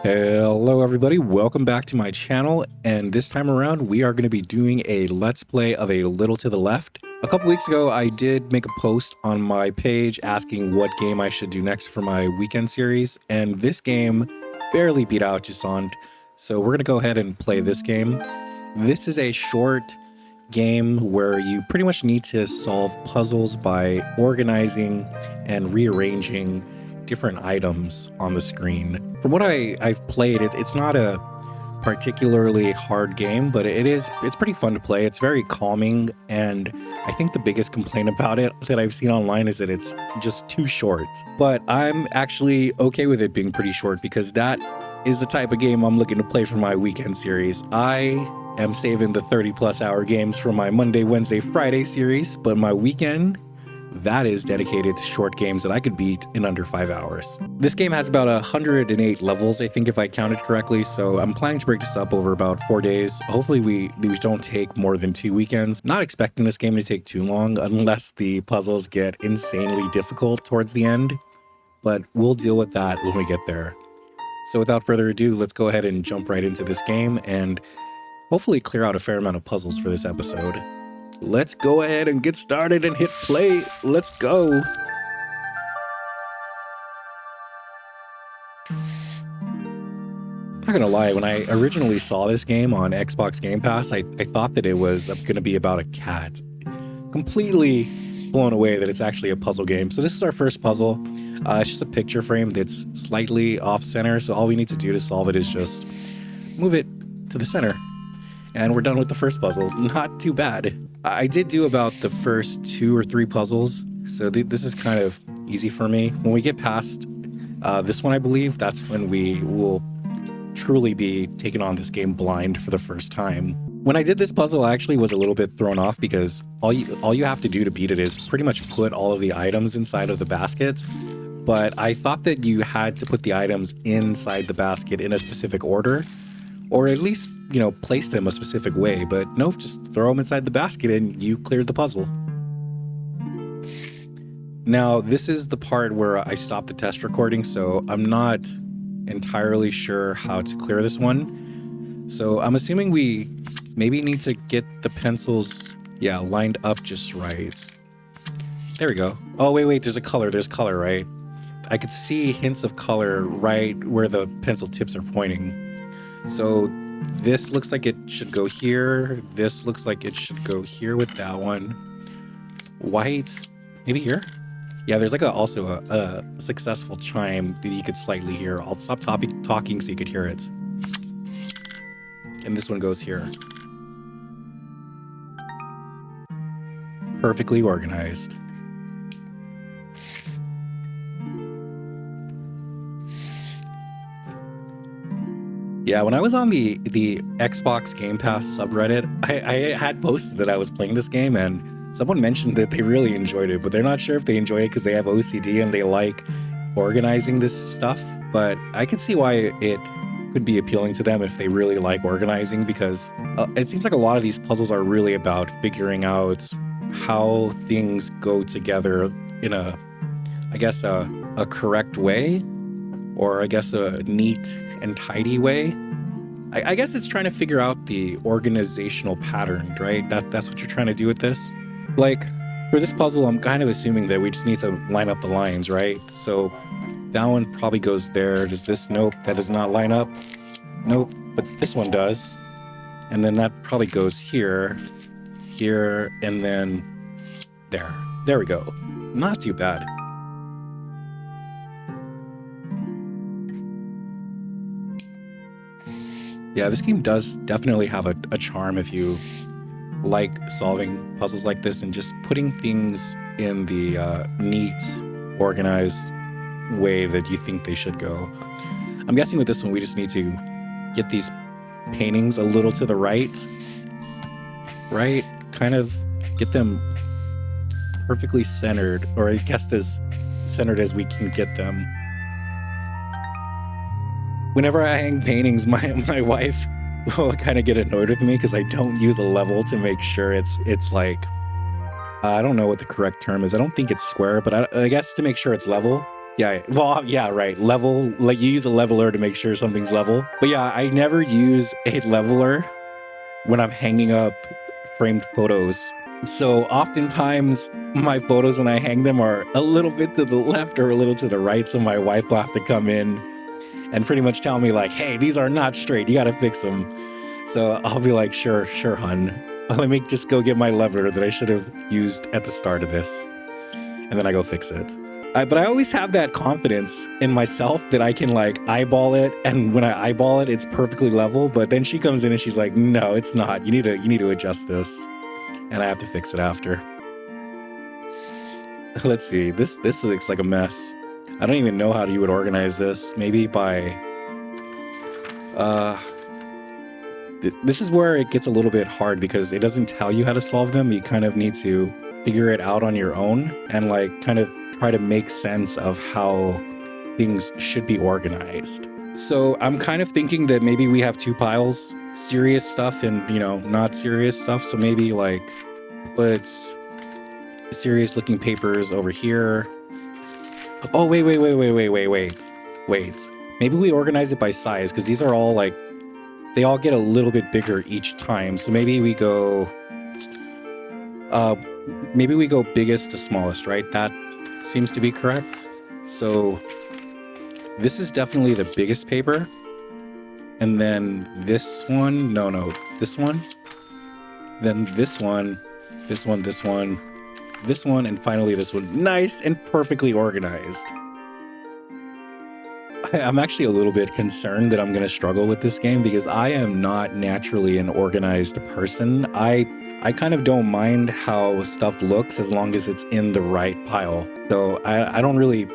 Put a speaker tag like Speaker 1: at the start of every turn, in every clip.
Speaker 1: Hello everybody, welcome back to my channel, and this time around we are going to be doing a let's play of A Little to the Left. A couple weeks ago I did make a post on my page asking what game I should do next for my weekend series, and this game barely beat out Jusant, so we're going to go ahead and play this game. This is a short game where you pretty much need to solve puzzles by organizing and rearranging different items on the screen. From what I've played, it's not a particularly hard game, but it's pretty fun to play. It's very calming, and I think the biggest complaint about it that I've seen online is that it's just too short. But I'm actually okay with it being pretty short because that is the type of game I'm looking to play for my weekend series. I am saving the 30+ hour games for my Monday, Wednesday, Friday series, but my weekend, that is dedicated to short games that I could beat in under 5 hours. This game has about 108 levels, I think, if I counted correctly, so I'm planning to break this up over about 4 days. Hopefully we don't take more than 2 weekends. Not expecting this game to take too long unless the puzzles get insanely difficult towards the end, but we'll deal with that when we get there. So without further ado, let's go ahead and jump right into this game and hopefully clear out a fair amount of puzzles for this episode. Let's go ahead and get started and hit play. Let's go. Not gonna lie, when I originally saw this game on Xbox Game Pass, I thought that it was gonna be about a cat. Completely blown away that it's actually a puzzle game. So this is our first puzzle. It's just a picture frame that's slightly off center, so all we need to do to solve it is just move it to the center. And we're done with the first puzzle. Not too bad. I did do about the first 2 or 3 puzzles, so this is kind of easy for me. When we get past this one, I believe, that's when we will truly be taking on this game blind for the first time. When I did this puzzle, I actually was a little bit thrown off because all you have to do to beat it is pretty much put all of the items inside of the basket. But I thought that you had to put the items inside the basket in a specific order, or at least, place them a specific way, but nope, just throw them inside the basket and you cleared the puzzle. Now, this is the part where I stopped the test recording, so I'm not entirely sure how to clear this one. So I'm assuming we maybe need to get the pencils, lined up just right. There we go. Oh, wait, there's color, right? I could see hints of color right where the pencil tips are pointing. So this looks like it should go here. This looks like it should go here with that one. White, maybe here? Yeah, there's like also a successful chime that you could slightly hear. I'll stop talking so you could hear it. And this one goes here. Perfectly organized. Yeah, when I was on the Xbox Game Pass subreddit, I had posted that I was playing this game, and someone mentioned that they really enjoyed it, but they're not sure if they enjoy it because they have OCD and they like organizing this stuff. But I could see why it could be appealing to them if they really like organizing, because it seems like a lot of these puzzles are really about figuring out how things go together in a correct way, or I guess a neat and tidy way. I guess it's trying to figure out the organizational pattern, right? That's what you're trying to do with this. Like, for this puzzle, I'm kind of assuming that we just need to line up the lines, right? So that one probably goes there. Does this? Nope, that does not line up. Nope, but this one does. And then that probably goes here, and then there. There we go. Not too bad. Yeah, this game does definitely have a charm if you like solving puzzles like this and just putting things in the neat, organized way that you think they should go. I'm guessing with this one, we just need to get these paintings a little to the right? Kind of get them perfectly centered, or I guess as centered as we can get them. Whenever I hang paintings, my wife will kind of get annoyed with me because I don't use a level to make sure it's like, I don't know what the correct term is. I don't think it's square, but I guess to make sure it's level, Yeah, well, yeah, right. Level, like you use a leveler to make sure something's level. But yeah, I never use a leveler when I'm hanging up framed photos. So oftentimes my photos when I hang them are a little bit to the left or a little to the right. So my wife will have to come in and pretty much tell me like, hey, these are not straight. You got to fix them. So I'll be like, sure, hun. Let me just go get my leveler that I should have used at the start of this. And then I go fix it. But I always have that confidence in myself that I can like eyeball it, and when I eyeball it, it's perfectly level. But then she comes in and she's like, "No, it's not. You need to adjust this," and I have to fix it after. Let's see. This looks like a mess. I don't even know how you would organize this. Maybe by this is where it gets a little bit hard because it doesn't tell you how to solve them. You kind of need to figure it out on your own and like kind of try to make sense of how things should be organized. So I'm kind of thinking that maybe we have two piles, serious stuff and, you know, not serious stuff. So maybe like put serious looking papers over here. Oh, wait. Maybe we organize it by size because these are all like, they all get a little bit bigger each time. So maybe we go biggest to smallest, right? That seems to be correct. So this is definitely the biggest paper. And then this one, no, this one. Then this one, this one, and finally this one. Nice and perfectly organized. I'm actually a little bit concerned that I'm going to struggle with this game because I am not naturally an organized person. I kind of don't mind how stuff looks as long as it's in the right pile. So I don't really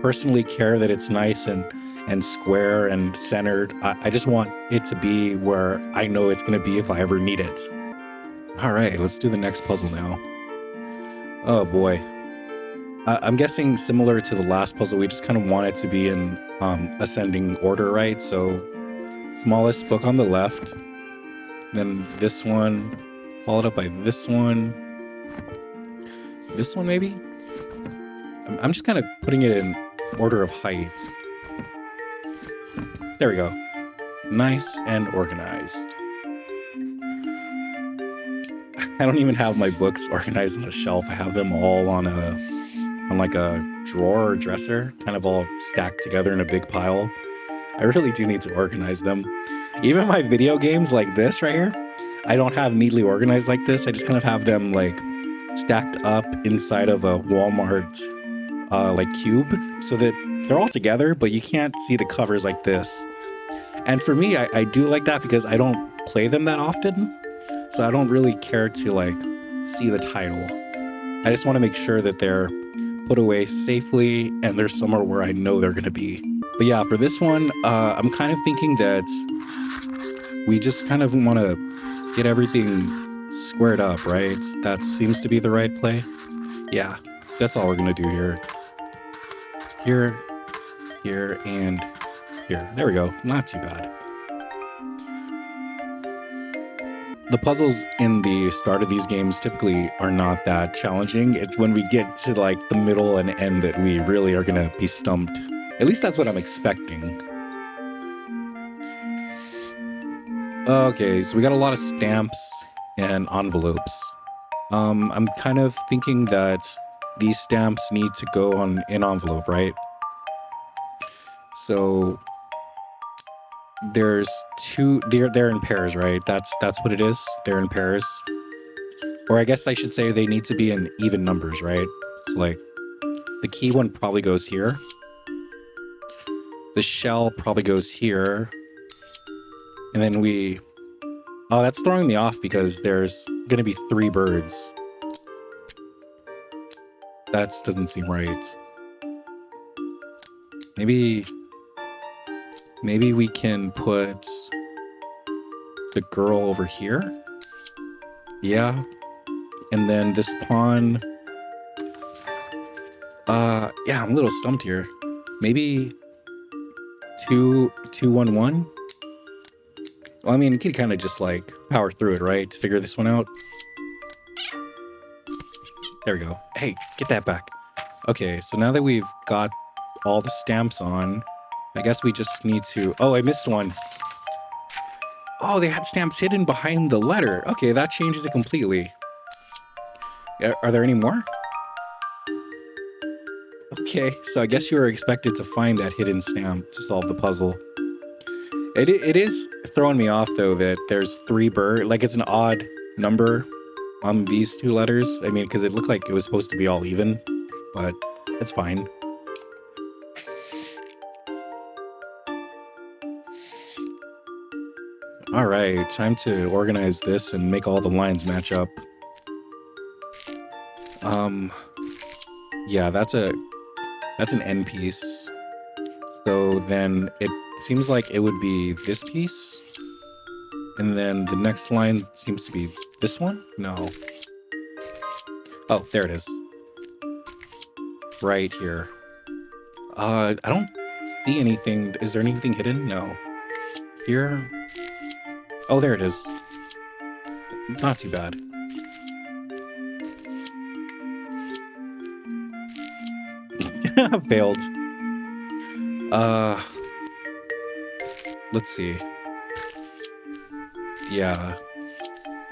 Speaker 1: personally care that it's nice and square and centered. I just want it to be where I know it's going to be if I ever need it. All right, let's do the next puzzle now. Oh boy. I'm guessing similar to the last puzzle, we just kind of want it to be in ascending order, right? So smallest book on the left, then this one, followed up by this one maybe? I'm just kind of putting it in order of height. There we go. Nice and organized. I don't even have my books organized on a shelf. I have them all on like a drawer or dresser, kind of all stacked together in a big pile. I really do need to organize them. Even my video games like this right here, I don't have neatly organized like this. I just kind of have them like stacked up inside of a Walmart like cube so that they're all together, but you can't see the covers like this. And for me, I do like that because I don't play them that often. So I don't really care to like see the title. I just want to make sure that they're put away safely and they're somewhere where I know they're going to be. But yeah, for this one, I'm kind of thinking that we just kind of want to get everything squared up, right? That seems to be the right play. Yeah, that's all we're going to do here. Here, and here. There we go. Not too bad. The puzzles in the start of these games typically are not that challenging. It's when we get to like the middle and end that we really are going to be stumped. At least that's what I'm expecting. Okay, so we got a lot of stamps and envelopes. I'm kind of thinking that these stamps need to go on an envelope, right? So there's two, they're in pairs, right? That's what it is. They're in pairs. Or I guess I should say they need to be in even numbers, right? So like the key one probably goes here. The shell probably goes here. And then oh, that's throwing me off because there's going to be 3 birds. That doesn't seem right. Maybe we can put the girl over here. Yeah. And then this pawn. Yeah, I'm a little stumped here. Maybe 2, 2, 1, 1. Well, I mean, you can kind of just like power through it, right? To figure this one out. There we go. Hey, get that back. Okay, so now that we've got all the stamps on. I guess we just need to... Oh, I missed one. Oh, they had stamps hidden behind the letter. Okay, that changes it completely. Are there any more? Okay, so I guess you were expected to find that hidden stamp to solve the puzzle. It is throwing me off, though, that there's 3 birds. Like, it's an odd number on these 2 letters. I mean, because it looked like it was supposed to be all even, but it's fine. All right, time to organize this and make all the lines match up. Yeah, that's an end piece. So then it seems like it would be this piece. And then the next line seems to be this one? No. Oh, there it is. Right here. I don't see anything. Is there anything hidden? No. Here? Oh, there it is. Not too bad. Failed. Let's see. Yeah.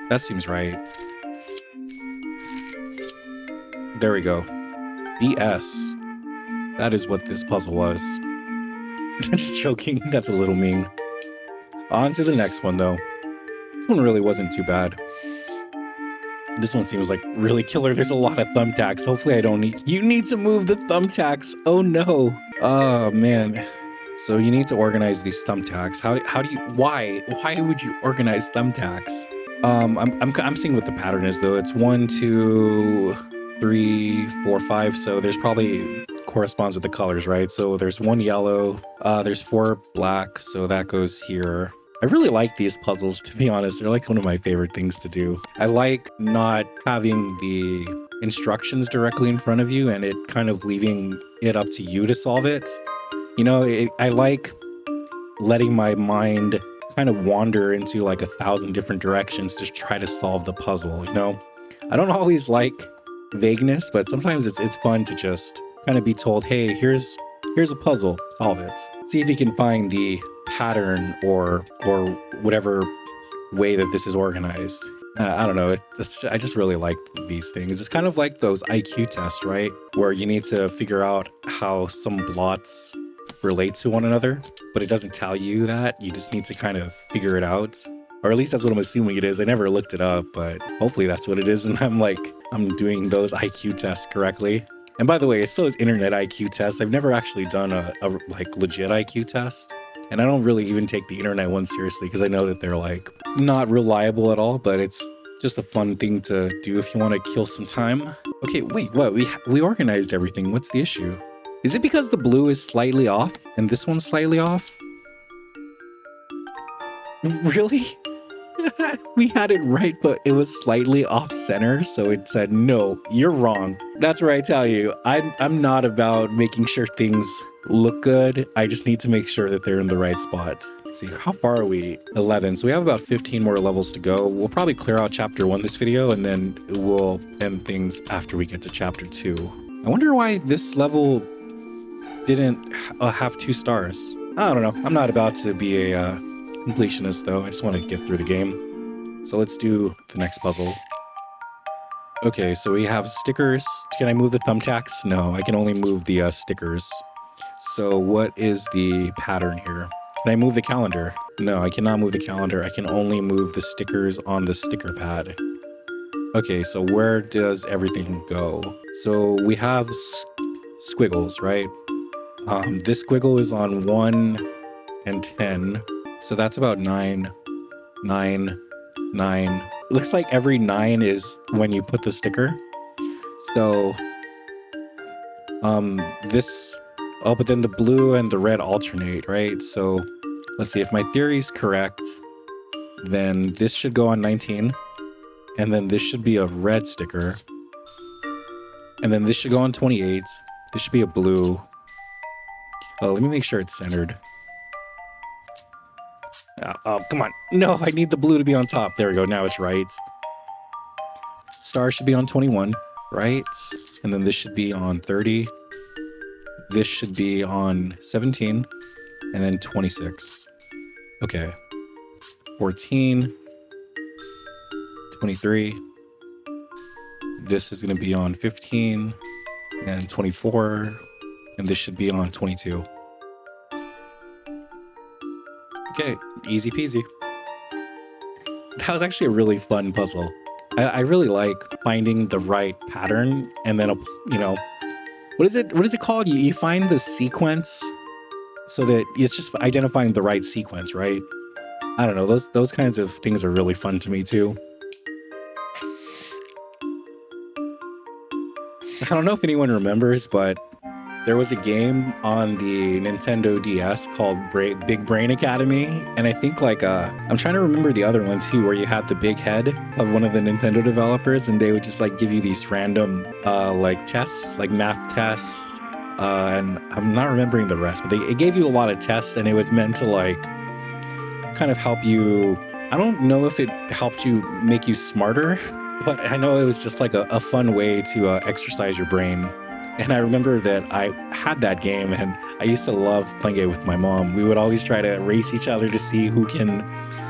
Speaker 1: That seems right. There we go. DS. That is what this puzzle was. Just joking. That's a little mean. On to the next one, though. This one really wasn't too bad. This one seems like really killer. There's a lot of thumbtacks. Hopefully I don't need... You need to move the thumbtacks. Oh, no. Oh, man. So you need to organize these thumbtacks. How do you... Why would you organize thumbtacks? I'm seeing what the pattern is, though. It's 1, 2, 3, 4, 5. So there's probably corresponds with the colors, right? So there's 1 yellow. There's 4 black. So that goes here. I really like these puzzles, to be honest. They're like one of my favorite things to do. I like not having the instructions directly in front of you and it kind of leaving it up to you to solve it. You know, I like letting my mind kind of wander into like 1,000 different directions to try to solve the puzzle, you know? I don't always like vagueness, but sometimes it's fun to just kind of be told, hey, here's a puzzle, solve it. See if you can find the pattern or whatever way that this is organized. I don't know. I just really like these things. It's kind of like those IQ tests, right? Where you need to figure out how some blots relate to one another, but it doesn't tell you that. You just need to kind of figure it out. Or at least that's what I'm assuming it is. I never looked it up, but hopefully that's what it is. And I'm doing those IQ tests correctly. And by the way, it's those internet IQ tests. I've never actually done a like legit IQ test. And I don't really even take the internet one seriously because I know that they're like not reliable at all, but it's just a fun thing to do if you want to kill some time. Okay, wait, what? We organized everything. What's the issue? Is it because the blue is slightly off and this one's slightly off? Really? We had it right, but it was slightly off center, so it said, no, you're wrong. That's where I tell you, I'm not about making sure things look good. I just need to make sure that they're in the right spot. Let's see, how far are we? 11. So we have about 15 more levels to go. We'll probably clear out chapter 1 this video, and then we'll end things after we get to chapter 2. I wonder why this level didn't have 2 stars. I don't know. I'm not about to be a completionist, though. I just want to get through the game. So let's do the next puzzle. Okay, so we have stickers. Can I move the thumbtacks? No, I can only move the stickers. So what is the pattern here? Can I move the calendar? No, I cannot move the calendar. I can only move the stickers on the sticker pad. Okay, so where does everything go? So we have squiggles, right? This squiggle is on 1 and 10. So that's about 9, 9, 9. It looks like every 9 is when you put the sticker. So, but then the blue and the red alternate, right? So let's see, if my theory is correct, then this should go on 19. And then this should be a red sticker. And then this should go on 28. This should be a blue. Oh, let me make sure it's centered. Oh, come on. No, I need the blue to be on top. There we go. Now it's right. Star should be on 21, right? And then this should be on 30. this should be on 17 and then 26. Okay. 14, 23. This is going to be on 15 and 24. And this should be on 22. Okay, easy peasy. That was actually a really fun puzzle. I really like finding the right pattern and then, you know, what is it called? You find the sequence so that it's just identifying the right sequence, right? I don't know. Those kinds of things are really fun to me too. I don't know if anyone remembers, but there was a game on the Nintendo DS called Big Brain Academy, and I think like I'm trying to remember the other one too, where you had the big head of one of the Nintendo developers, and they would just like give you these random like tests, like math tests, and I'm not remembering the rest, but it gave you a lot of tests, and it was meant to like kind of help you. I don't know if it helped you make you smarter, but I know it was just like a fun way to exercise your brain. And I remember that I had that game and I used to love playing it with my mom. We would always try to race each other to see who can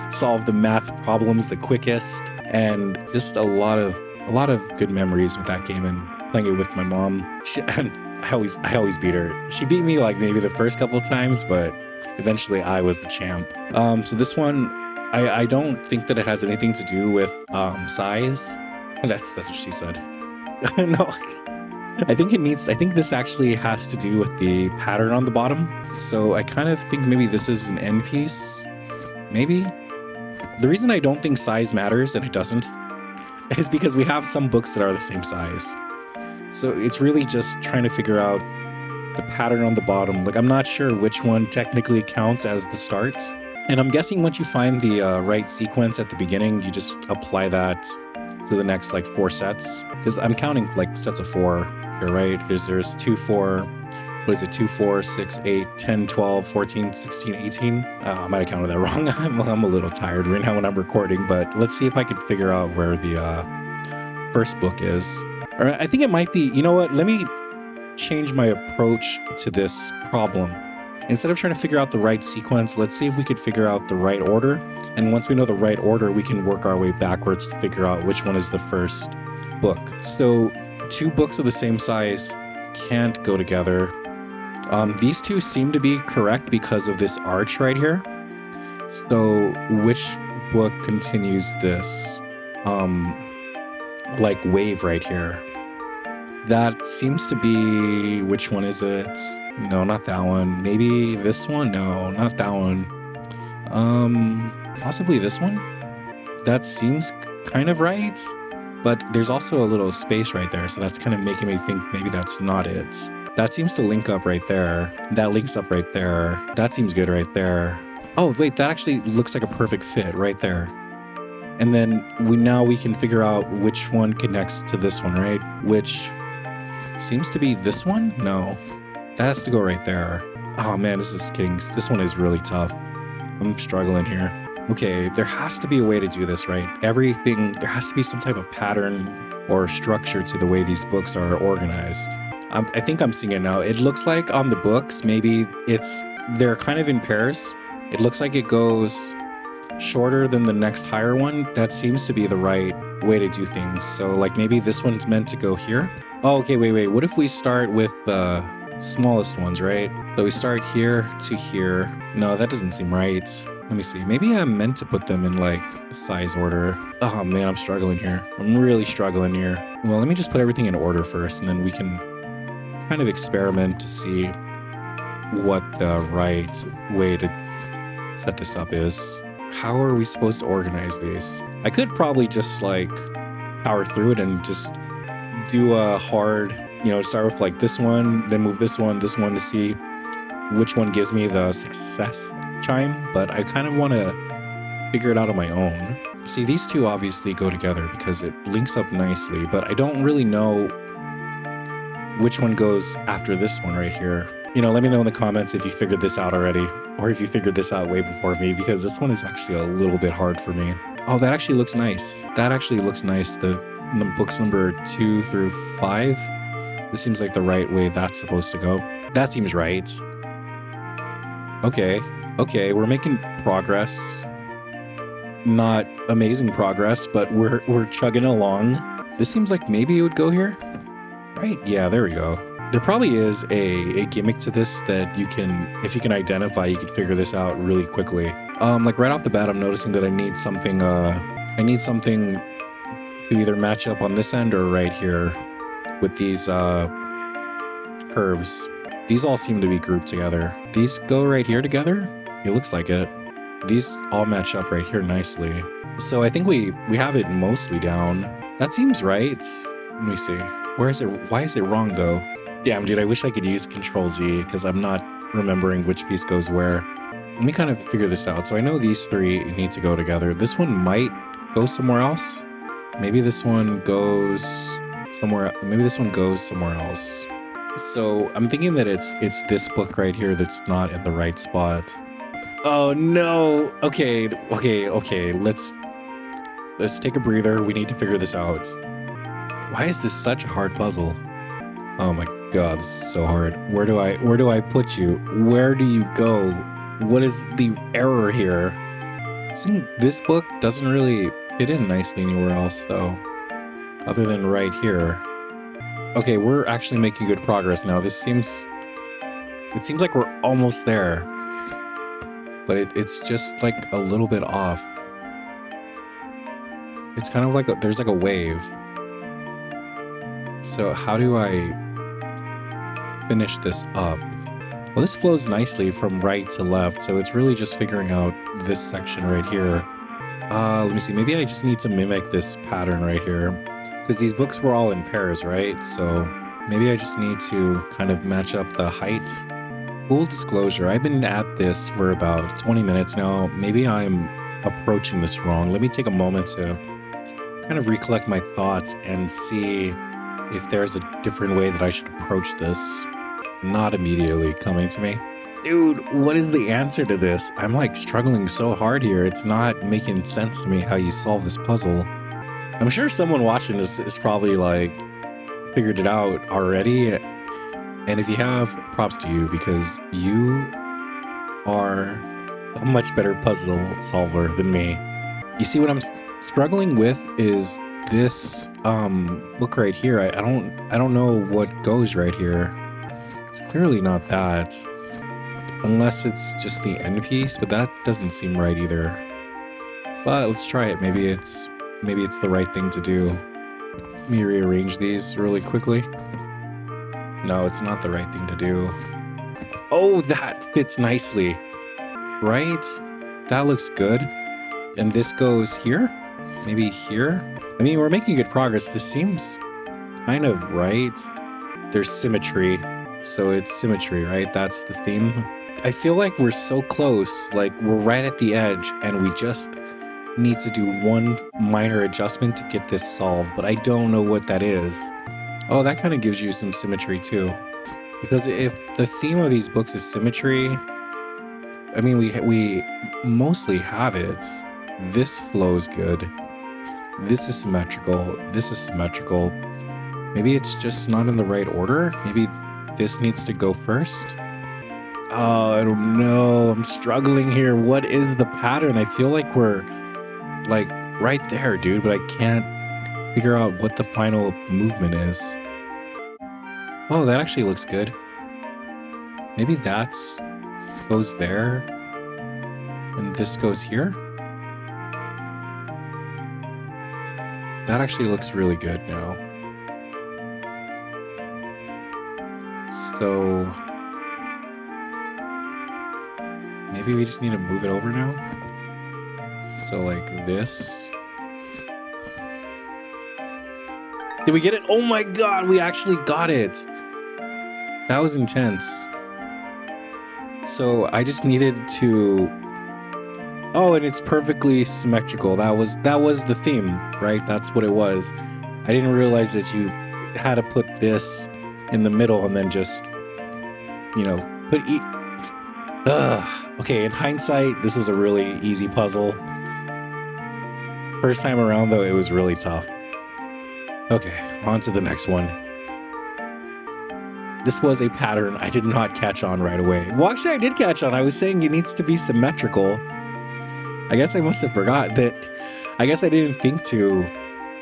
Speaker 1: solve the math problems the quickest. And just a lot of good memories with that game and playing it with my mom. And I always beat her. She beat me like maybe the first couple of times, but eventually I was the champ. So this one, I don't think that it has anything to do with size. That's what she said. No. I think this actually has to do with the pattern on the bottom. So I kind of think maybe this is an end piece. Maybe. The reason I don't think size matters, and it doesn't, is because we have some books that are the same size. So it's really just trying to figure out the pattern on the bottom. Like, I'm not sure which one technically counts as the start. And I'm guessing once you find the right sequence at the beginning, you just apply that to the next like 4 sets. Because I'm counting like sets of 4 here, right? Because there's 2, 4, what is it? 2, 4, 6, 8, 10, 12, 14, 16, 18. I might have counted that wrong. I'm a little tired right now when I'm recording, but let's see if I can figure out where the first book is. All right, I think it might be, you know what? Let me change my approach to this problem. Instead of trying to figure out the right sequence, let's see if we could figure out the right order. And once we know the right order, we can work our way backwards to figure out which one is the first book. So 2 books of the same size can't go together. These 2 seem to be correct because of this arch right here. So which book continues this like wave right here? That seems to be, which one is it? No, not that one. Maybe this one? No, not that one. Possibly this one? That seems kind of right. But there's also a little space right there, so that's kind of making me think maybe that's not it. That seems to link up right there. That links up right there. That seems good right there. Oh, wait, that actually looks like a perfect fit right there. And then we can figure out which one connects to this one, right? Which seems to be this one? No, that has to go right there. Oh man, this one is really tough. I'm struggling here. Okay, there has to be a way to do this, right? There has to be some type of pattern or structure to the way these books are organized. I think I'm seeing it now. It looks like on the books, maybe they're kind of in pairs. It looks like it goes shorter than the next higher one. That seems to be the right way to do things. So like maybe this one's meant to go here. Oh, okay, wait. What if we start with the smallest ones, right? So we start here to here. No, that doesn't seem right. Let me see. Maybe I'm meant to put them in like size order. Oh man, I'm struggling here. I'm really struggling here. Well, let me just put everything in order first, and then we can kind of experiment to see what the right way to set this up is. How are we supposed to organize these? I could probably just like power through it and just do a hard, start with like this one, then move this one to see which one gives me the success chime, but I kind of want to figure it out on my own. See, these 2 obviously go together because it links up nicely, but I don't really know which one goes after this one right here. Let me know in the comments if you figured this out already, or if you figured this out way before me, because this one is actually a little bit hard for me. Oh, that actually looks nice. The books number 2 through 5. This seems like the right way that's supposed to go. That seems right. Okay. Okay, we're making progress. Not amazing progress, but we're chugging along. This seems like maybe it would go here. Right? Yeah, there we go. There probably is a gimmick to this that you can, if you can identify, you can figure this out really quickly. Like right off the bat, I'm noticing that I need something to either match up on this end or right here with these curves. These all seem to be grouped together. These go right here together? It looks like it. These all match up right here nicely. So I think we have it mostly down. That seems right. Let me see. Where is it? Why is it wrong though? Damn, dude, I wish I could use Control Z because I'm not remembering which piece goes where. Let me kind of figure this out. So I know these three need to go together. This one might go somewhere else. Maybe this one goes somewhere. Maybe this one goes somewhere else. So I'm thinking that it's this book right here that's not in the right spot. Oh no. Okay. Let's take a breather. We need to figure this out. Why is this such a hard puzzle? Oh my god, this is so hard. Where do I put you? Where do you go? What is the error here? See, this book doesn't really fit in nicely anywhere else though, other than right here. Okay, we're actually making good progress now. It seems like we're almost there, but it's just like a little bit off. It's kind of like there's like a wave. So how do I finish this up? Well, this flows nicely from right to left, so it's really just figuring out this section right here. Let me see. Maybe I just need to mimic this pattern right here, because these books were all in pairs, right? So maybe I just need to kind of match up the height. Full disclosure, I've been at this for about 20 minutes now. Maybe I'm approaching this wrong. Let me take a moment to kind of recollect my thoughts and see if there's a different way that I should approach this. Not immediately coming to me. Dude, what is the answer to this? I'm like struggling so hard here. It's not making sense to me how you solve this puzzle. I'm sure someone watching this is probably like figured it out already. And if you have, props to you, because you are a much better puzzle solver than me. You see, what I'm struggling with is this book right here. I don't know what goes right here. It's clearly not that, unless it's just the end piece, but that doesn't seem right either. But let's try it. Maybe it's the right thing to do. Let me rearrange these really quickly. No, it's not the right thing to do. Oh, that fits nicely, right? That looks good. And this goes here? Maybe here? I mean, we're making good progress. This seems kind of right. There's symmetry. So it's symmetry, right? That's the theme. I feel like we're so close. Like we're right at the edge and we just need to do one minor adjustment to get this solved. But I don't know what that is. Oh, that kind of gives you some symmetry too. Because if the theme of these books is symmetry, I mean, we mostly have it. This flows good. This is symmetrical. This is symmetrical. Maybe it's just not in the right order. Maybe this needs to go first. Oh, I don't know. I'm struggling here. What is the pattern? I feel like we're like right there, dude, but I can't figure out what the final movement is. Oh, that actually looks good. Maybe that's goes there and this goes here. That actually looks really good now. So maybe we just need to move it over now. So like this. Did we get it? Oh my god, we actually got it. That was intense. So I just needed to... Oh, and it's perfectly symmetrical. That was the theme, right? That's what it was. I didn't realize that you had to put this in the middle and then just, you know, put okay, in hindsight, this was a really easy puzzle. First time around, though, it was really tough. Okay, on to the next one. This was a pattern I did not catch on right away. Well, actually, I did catch on. I was saying it needs to be symmetrical. I guess I must have forgot that. I guess I didn't think to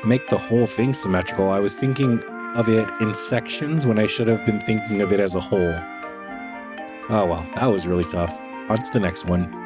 Speaker 1: make the whole thing symmetrical. I was thinking of it in sections when I should have been thinking of it as a whole. Oh well, that was really tough. On to the next one.